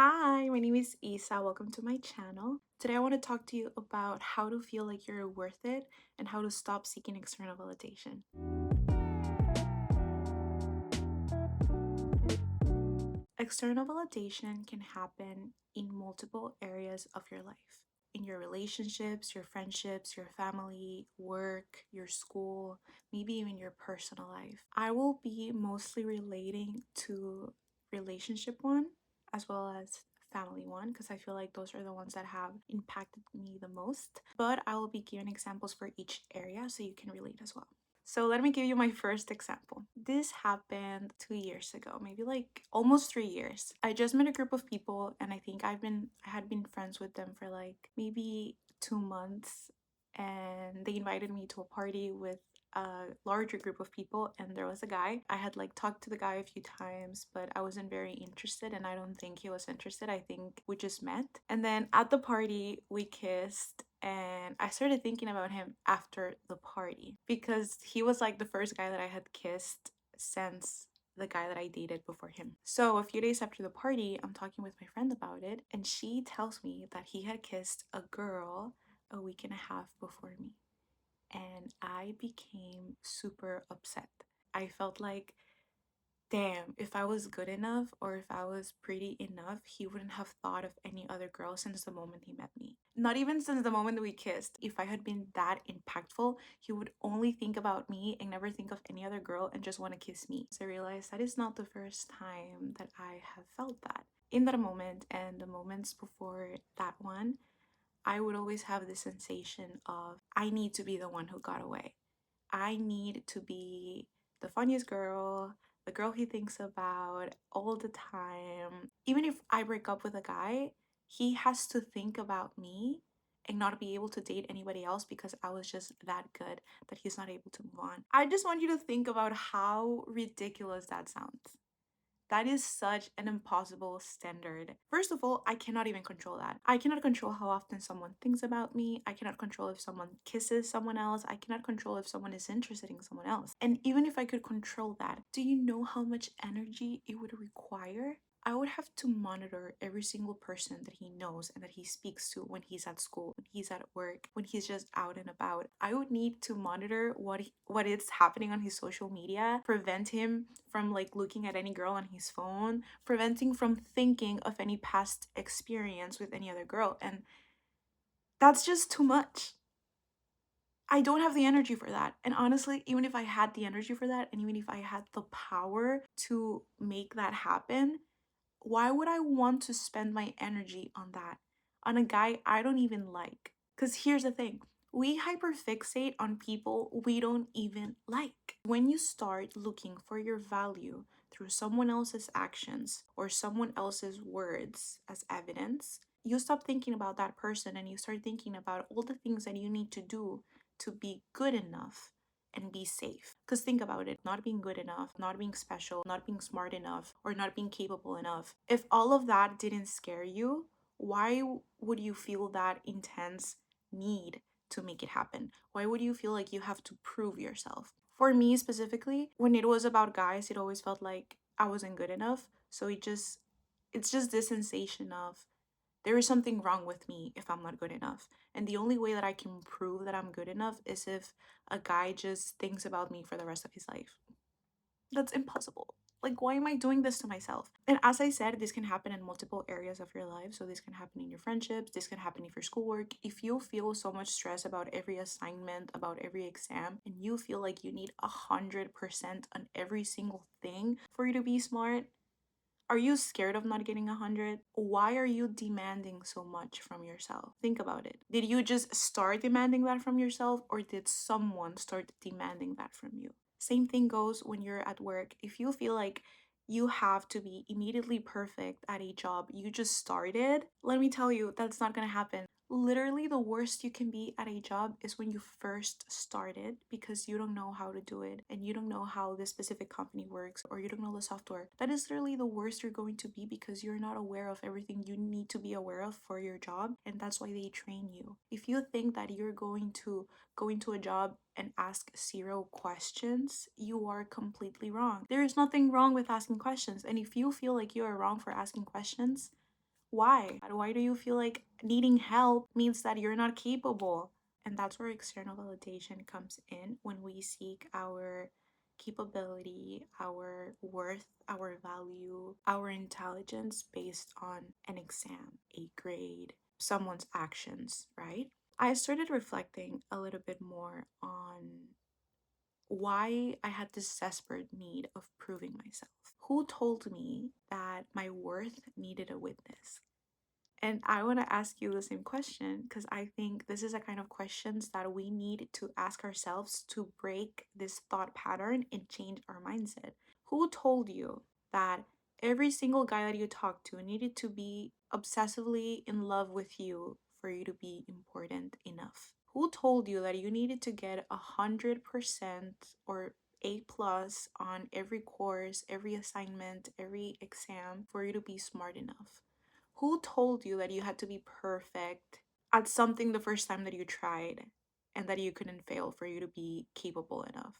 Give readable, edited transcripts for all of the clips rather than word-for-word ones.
Hi, my name is Isa. Welcome to my channel. Today I want to talk to you about how to feel like you're worth it and how to stop seeking external validation. External validation can happen in multiple areas of your life. In your relationships, your friendships, your family, work, your school, maybe even your personal life. I will be mostly relating to relationship one as well as family one because I feel like those are the ones that have impacted me the most. But I will be giving examples for each area so you can relate as well. So let me give you my first example. This happened 2 years ago, maybe like almost 3 years. I just met a group of people and I think I had been friends with them for like maybe 2 months, and they invited me to a party with a larger group of people, and there was a guy. I had like talked to the guy a few times, but I wasn't very interested and I don't think he was interested. I think we just met. And then at the party we kissed, and I started thinking about him after the party because he was like the first guy that I had kissed since the guy that I dated before him. So a few days after the party, I'm talking with my friend about it, and she tells me that he had kissed a girl a week and a half before me. And I became super upset. I felt like, damn, if I was good enough or if I was pretty enough, he wouldn't have thought of any other girl since the moment he met me. Not even since the moment we kissed. If I had been that impactful, he would only think about me and never think of any other girl and just want to kiss me. So I realized that is not the first time that I have felt that. In that moment and the moments before that one, I would always have this sensation of I need to be the one who got away. I need to be the funniest girl, the girl he thinks about all the time. Even if I break up with a guy, he has to think about me and not be able to date anybody else because I was just that good that he's not able to move on. I just want you to think about how ridiculous that sounds. That is such an impossible standard. First of all, I cannot even control that. I cannot control how often someone thinks about me. I cannot control if someone kisses someone else. I cannot control if someone is interested in someone else. And even if I could control that, do you know how much energy it would require? I would have to monitor every single person that he knows and that he speaks to when he's at school, when he's at work, when he's just out and about. I would need to monitor what is happening on his social media, prevent him from like looking at any girl on his phone, preventing from thinking of any past experience with any other girl. And that's just too much. I don't have the energy for that. And honestly, even if I had the energy for that, and even if I had the power to make that happen, why would I want to spend my energy on that? On a guy I don't even like? Because here's the thing, we hyperfixate on people we don't even like. When you start looking for your value through someone else's actions or someone else's words as evidence, you stop thinking about that person and you start thinking about all the things that you need to do to be good enough and be safe. Because think about it, not being good enough, not being special, not being smart enough, or not being capable enough. If all of that didn't scare you, why would you feel that intense need to make it happen? Why would you feel like you have to prove yourself? For me specifically, when it was about guys, it always felt like I wasn't good enough. So it's just this sensation of there is something wrong with me if I'm not good enough. And the only way that I can prove that I'm good enough is if a guy just thinks about me for the rest of his life. That's impossible. Like, why am I doing this to myself? And as I said, this can happen in multiple areas of your life. So, this can happen in your friendships, this can happen in your schoolwork. If you feel so much stress about every assignment, about every exam, and you feel like you need 100% on every single thing for you to be smart, are you scared of not getting 100? Why are you demanding so much from yourself? Think about it. Did you just start demanding that from yourself, or did someone start demanding that from you? Same thing goes when you're at work. If you feel like you have to be immediately perfect at a job you just started, let me tell you, that's not gonna happen. Literally, the worst you can be at a job is when you first started because you don't know how to do it and you don't know how this specific company works or you don't know the software. That is literally the worst you're going to be because you're not aware of everything you need to be aware of for your job, and that's why they train you. If you think that you're going to go into a job and ask zero questions, you are completely wrong. There is nothing wrong with asking questions, and if you feel like you are wrong for asking questions, Why? Why do you feel like needing help means that you're not capable? And that's where external validation comes in when we seek our capability, our worth, our value, our intelligence based on an exam, a grade, someone's actions, right? I started reflecting a little bit more on why I had this desperate need of proving myself. Who told me that my worth needed a witness? And I want to ask you the same question because I think this is a kind of questions that we need to ask ourselves to break this thought pattern and change our mindset. Who told you that every single guy that you talked to needed to be obsessively in love with you for you to be important enough? Who told you that you needed to get 100% or A plus on every course, every assignment, every exam for you to be smart enough? Who told you that you had to be perfect at something the first time that you tried and that you couldn't fail for you to be capable enough?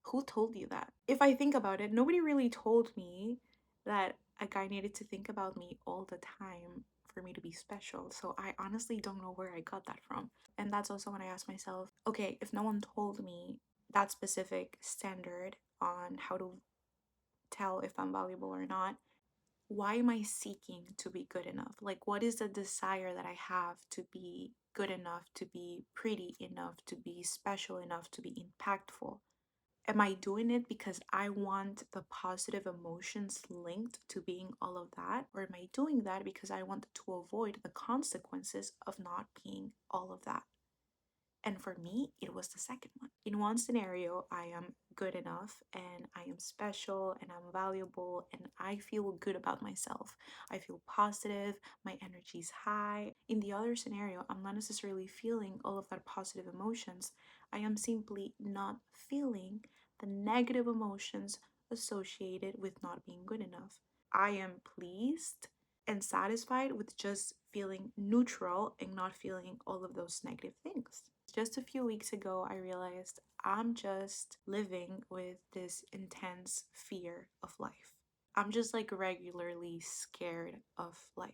Who told you that? If I think about it, nobody really told me that a guy needed to think about me all the time for me to be special. So I honestly don't know where I got that from. And that's also when I ask myself, okay, if no one told me that specific standard on how to tell if I'm valuable or not, why am I seeking to be good enough? Like, what is the desire that I have to be good enough, to be pretty enough, to be special enough, to be impactful? Am I doing it because I want the positive emotions linked to being all of that? Or am I doing that because I want to avoid the consequences of not being all of that? And for me, it was the second one. In one scenario, I am good enough and I am special and I'm valuable and I feel good about myself. I feel positive, my energy is high. In the other scenario, I'm not necessarily feeling all of that positive emotions. I am simply not feeling the negative emotions associated with not being good enough. I am pleased and satisfied with just feeling neutral and not feeling all of those negative things. Just a few weeks ago, I realized I'm just living with this intense fear of life. I'm just like regularly scared of life.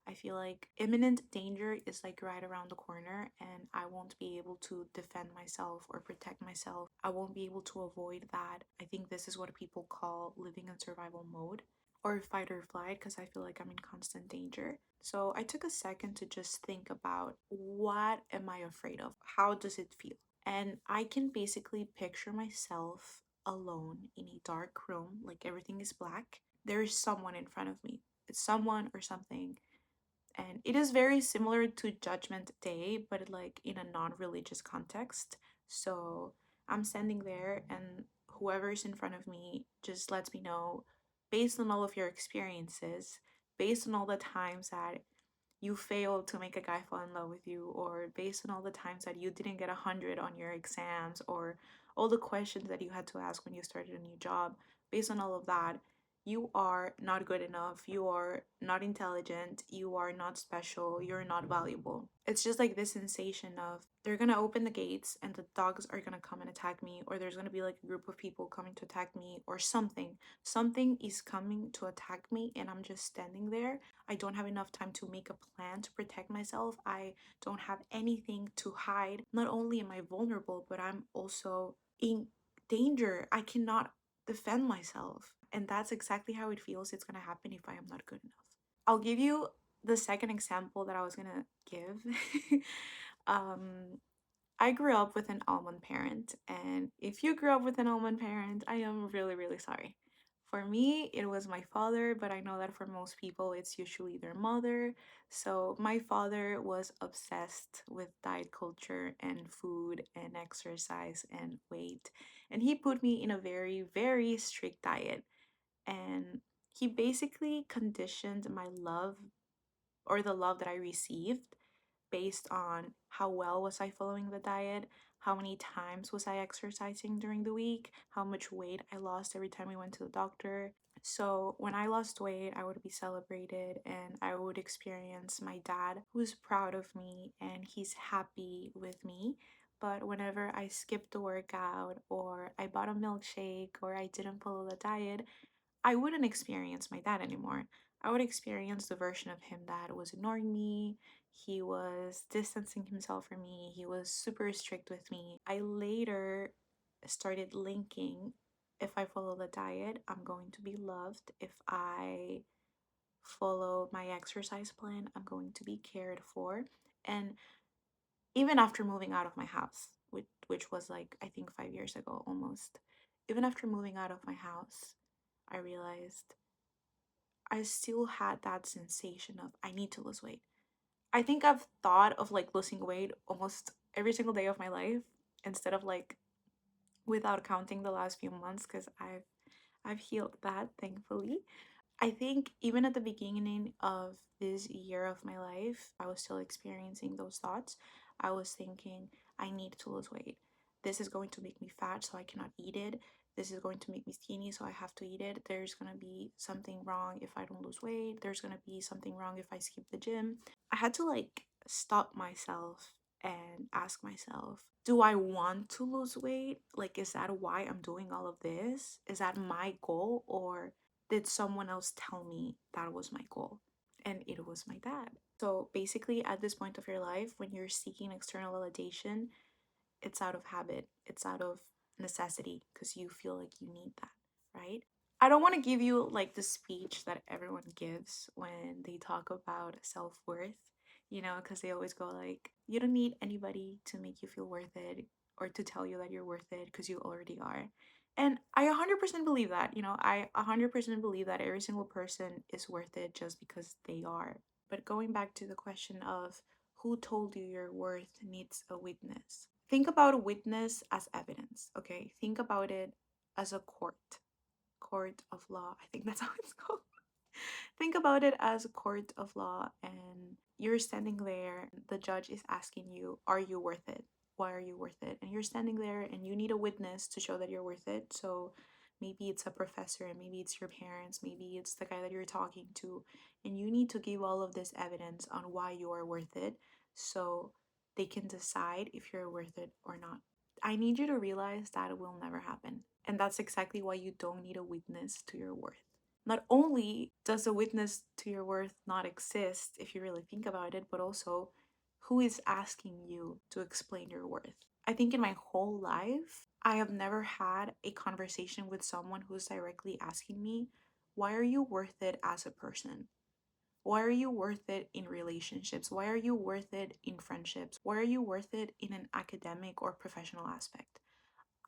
I feel like imminent danger is like right around the corner, and I won't be able to defend myself or protect myself. I won't be able to avoid that. I think this is what people call living in survival mode or fight or flight because I feel like I'm in constant danger. So I took a second to just think about what am I afraid of? How does it feel? And I can basically picture myself alone in a dark room, like everything is black. There is someone in front of me. It's someone or something. And it is very similar to Judgment Day, but like in a non-religious context. So I'm standing there and whoever is in front of me just lets me know, based on all of your experiences, based on all the times that you failed to make a guy fall in love with you, or based on all the times that you didn't get 100 on your exams, or all the questions that you had to ask when you started a new job, based on all of that, you are not good enough, you are not intelligent, you are not special, you're not valuable. It's just like this sensation of they're gonna open the gates and the dogs are gonna come and attack me, or there's gonna be like a group of people coming to attack me, or something. Something is coming to attack me, and I'm just standing there. I don't have enough time to make a plan to protect myself. I don't have anything to hide. Not only am I vulnerable, but I'm also in danger. I cannot defend myself. And that's exactly how it feels it's going to happen if I am not good enough. I'll give you the second example that I was going to give. um, I grew up with an almond parent, and if you grew up with an almond parent, I am really, really sorry. For me, it was my father, but I know that for most people, it's usually their mother. So, my father was obsessed with diet culture and food and exercise and weight, and he put me in a very, very strict diet. And he basically conditioned my love or the love that I received based on how well was I following the diet, how many times was I exercising during the week, how much weight I lost every time we went to the doctor. So when I lost weight, I would be celebrated and I would experience my dad who's proud of me and he's happy with me. But whenever I skipped the workout or I bought a milkshake or I didn't follow the diet, I wouldn't experience my dad anymore. I would experience the version of him that was ignoring me. He was distancing himself from me. He was super strict with me. I later started linking, if I follow the diet, I'm going to be loved. If I follow my exercise plan, I'm going to be cared for. And even after moving out of my house, which was like, I think 5 years ago almost, even after moving out of my house, I realized I still had that sensation of I need to lose weight. I think I've thought of like losing weight almost every single day of my life instead of like without counting the last few months because I've healed that thankfully. I think even at the beginning of this year of my life, I was still experiencing those thoughts. I was thinking, I need to lose weight. This is going to make me fat, so I cannot eat it. This is going to make me skinny, so I have to eat it. There's going to be something wrong if I don't lose weight. There's going to be something wrong if I skip the gym. I had to like stop myself and ask myself, do I want to lose weight? Like, is that why I'm doing all of this? Is that my goal? Or did someone else tell me that was my goal? And it was my dad. So basically, at this point of your life, when you're seeking external validation, it's out of habit, it's out of necessity because you feel like you need that, right? I don't want to give you like the speech that everyone gives when they talk about self worth, because they always go like, you don't need anybody to make you feel worth it or to tell you that you're worth it because you already are. And I 100% believe that, I 100% believe that every single person is worth it just because they are. But going back to the question of who told you your worth needs a witness, think about a witness as evidence, okay? Think about it as a court of law. I think that's how it's called. Think about it as a court of law, and you're standing there. The judge is asking you, are you worth it? Why are you worth it? And you're standing there and you need a witness to show that you're worth it. So maybe it's a professor, maybe it's your parents, maybe it's the guy that you're talking to. And you need to give all of this evidence on why you are worth it so they can decide if you're worth it or not. I need you to realize that it will never happen. And that's exactly why you don't need a witness to your worth. Not only does a witness to your worth not exist if you really think about it, but also who is asking you to explain your worth? I think in my whole life, I have never had a conversation with someone who's directly asking me, why are you worth it as a person? Why are you worth it in relationships? Why are you worth it in friendships? Why are you worth it in an academic or professional aspect?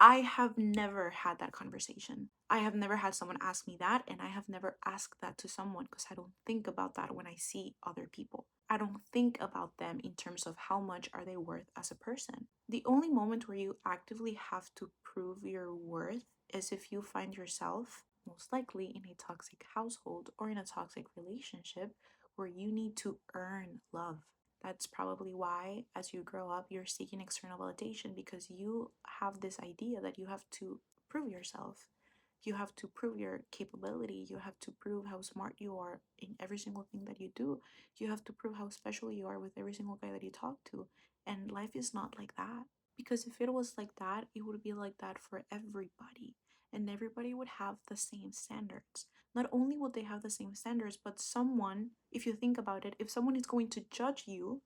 I have never had that conversation. I have never had someone ask me that, and I have never asked that to someone because I don't think about that when I see other people. I don't think about them in terms of how much are they worth as a person. The only moment where you actively have to prove your worth is if you find yourself, most likely in a toxic household or in a toxic relationship where you need to earn love. That's probably why, as you grow up, you're seeking external validation because you have this idea that you have to prove yourself. You have to prove your capability. You have to prove how smart you are in every single thing that you do. You have to prove how special you are with every single guy that you talk to. And life is not like that. Because if it was like that, it would be like that for everybody. And everybody would have the same standards. Not only would they have the same standards, but someone, if you think about it, if someone is going to judge you,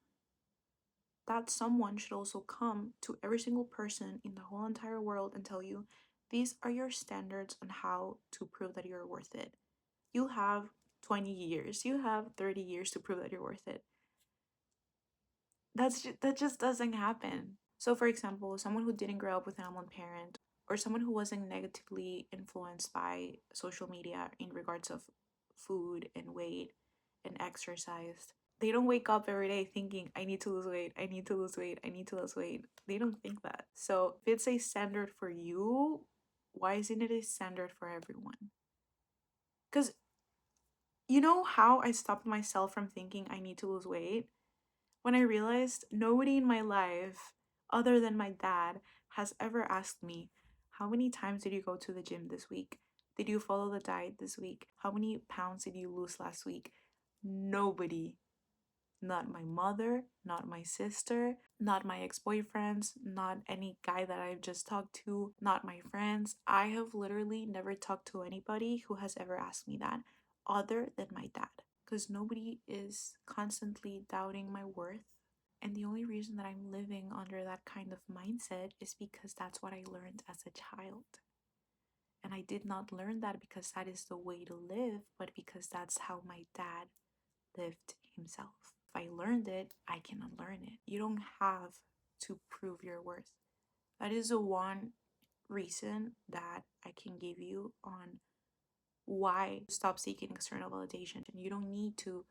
that someone should also come to every single person in the whole entire world and tell you, these are your standards on how to prove that you're worth it. You have 20 years, you have 30 years to prove that you're worth it. That just doesn't happen. So for example, someone who didn't grow up with an almond parent or someone who wasn't negatively influenced by social media in regards of food and weight and exercise, they don't wake up every day thinking, I need to lose weight, I need to lose weight, I need to lose weight. They don't think that. So if it's a standard for you, why isn't it a standard for everyone? Because you know how I stopped myself from thinking I need to lose weight? When I realized nobody in my life, other than my dad, has ever asked me, how many times did you go to the gym this week? Did you follow the diet this week? How many pounds did you lose last week? Nobody. Not my mother, not my sister, not my ex boyfriends, not any guy that I've just talked to, not my friends. I have literally never talked to anybody who has ever asked me that. other than my dad, because nobody is constantly doubting my worth. And the only reason that I'm living under that kind of mindset is because that's what I learned as a child. And I did not learn that because that is the way to live, but because that's how my dad lived himself. If I learned it, I can unlearn it. You don't have to prove your worth. That is the one reason that I can give you on why stop seeking external validation. And you don't need to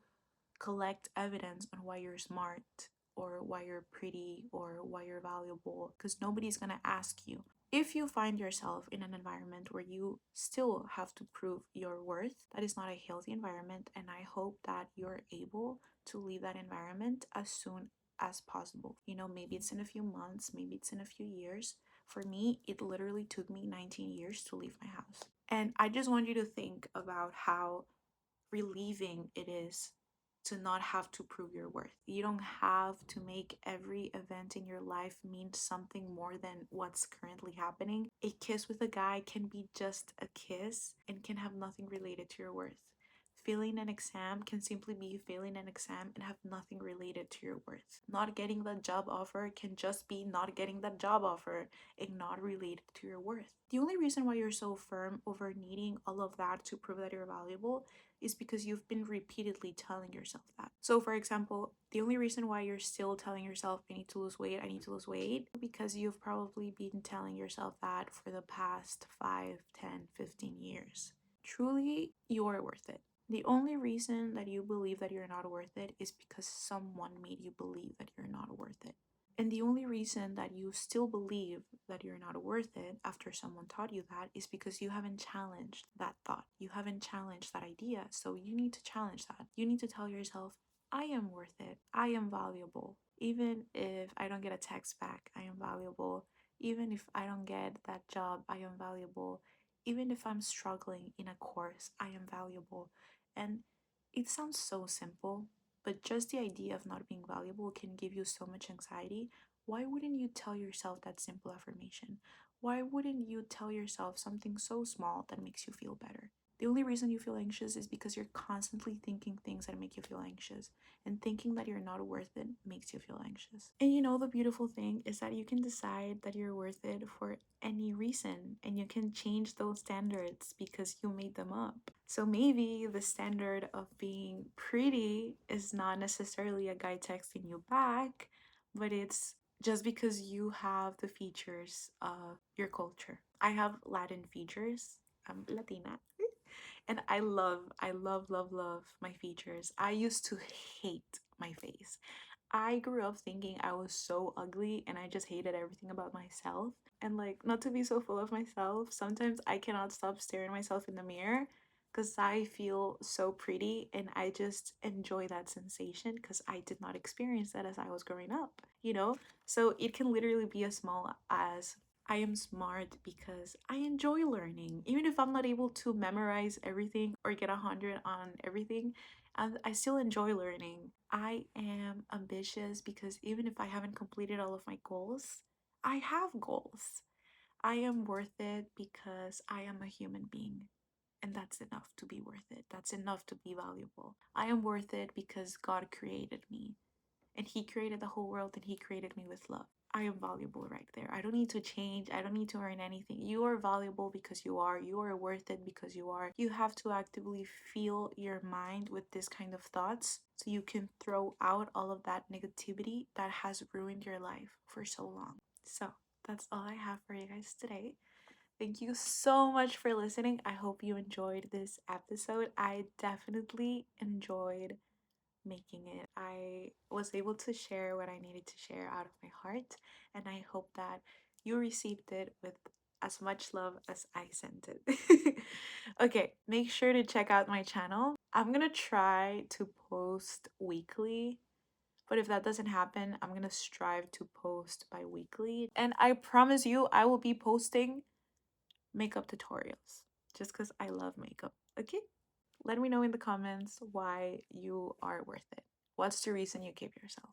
collect evidence on why you're smart or why you're pretty or why you're valuable, because nobody's going to ask you. If you find yourself in an environment where you still have to prove your worth, that is not a healthy environment, and I hope that you're able to leave that environment as soon as possible. Maybe it's in a few months, maybe it's in a few years. For me, it literally took me 19 years to leave my house. And I just want you to think about how relieving it is to not have to prove your worth. You don't have to make every event in your life mean something more than what's currently happening. A kiss with a guy can be just a kiss and can have nothing related to your worth. Failing an exam can simply be failing an exam and have nothing related to your worth. Not getting that job offer can just be not getting that job offer and not related to your worth. The only reason why you're so firm over needing all of that to prove that you're valuable is because you've been repeatedly telling yourself that. So, for example, the only reason why you're still telling yourself, I need to lose weight, I need to lose weight, because you've probably been telling yourself that for the past 5, 10, 15 years. Truly, you are worth it. The only reason that you believe that you're not worth it is because someone made you believe that you're not worth it. And the only reason that you still believe that you're not worth it after someone taught you that is because you haven't challenged that thought. You haven't challenged that idea. So you need to challenge that. You need to tell yourself, I am worth it. I am valuable. Even if I don't get a text back, I am valuable. Even if I don't get that job, I am valuable. Even if I'm struggling in a course, I am valuable. And it sounds so simple, but just the idea of not being valuable can give you so much anxiety. Why wouldn't you tell yourself that simple affirmation? Why wouldn't you tell yourself something so small that makes you feel better? The only reason you feel anxious is because you're constantly thinking things that make you feel anxious, and thinking that you're not worth it makes you feel anxious. And the beautiful thing is that you can decide that you're worth it for any reason, and you can change those standards because you made them up. So maybe the standard of being pretty is not necessarily a guy texting you back, but it's just because you have the features of your culture. I have Latin features. I'm Latina. And I love my features. I used to hate my face. I grew up thinking I was so ugly and I just hated everything about myself. And not to be so full of myself, sometimes I cannot stop staring myself in the mirror because I feel so pretty and I just enjoy that sensation because I did not experience that as I was growing up. So it can literally be as small as I am smart because I enjoy learning. Even if I'm not able to memorize everything or get 100 on everything, and I still enjoy learning. I am ambitious because even if I haven't completed all of my goals, I have goals. I am worth it because I am a human being. And that's enough to be worth it. That's enough to be valuable. I am worth it because God created me. And He created the whole world and He created me with love. I am valuable right there. I don't need to change. I don't need to earn anything. You are valuable because you are. You are worth it because you are. You have to actively fill your mind with this kind of thoughts so you can throw out all of that negativity that has ruined your life for so long. So that's all I have for you guys today. Thank you so much for listening. I hope you enjoyed this episode. I definitely enjoyed making it. I was able to share what I needed to share out of my heart, and I hope that you received it with as much love as I sent it. Okay, make sure to check out my channel. I'm gonna try to post weekly, but if that doesn't happen, I'm gonna strive to post bi-weekly. And I promise you, I will be posting makeup tutorials just because I love makeup. Okay? Let me know in the comments why you are worth it. What's the reason you give yourself?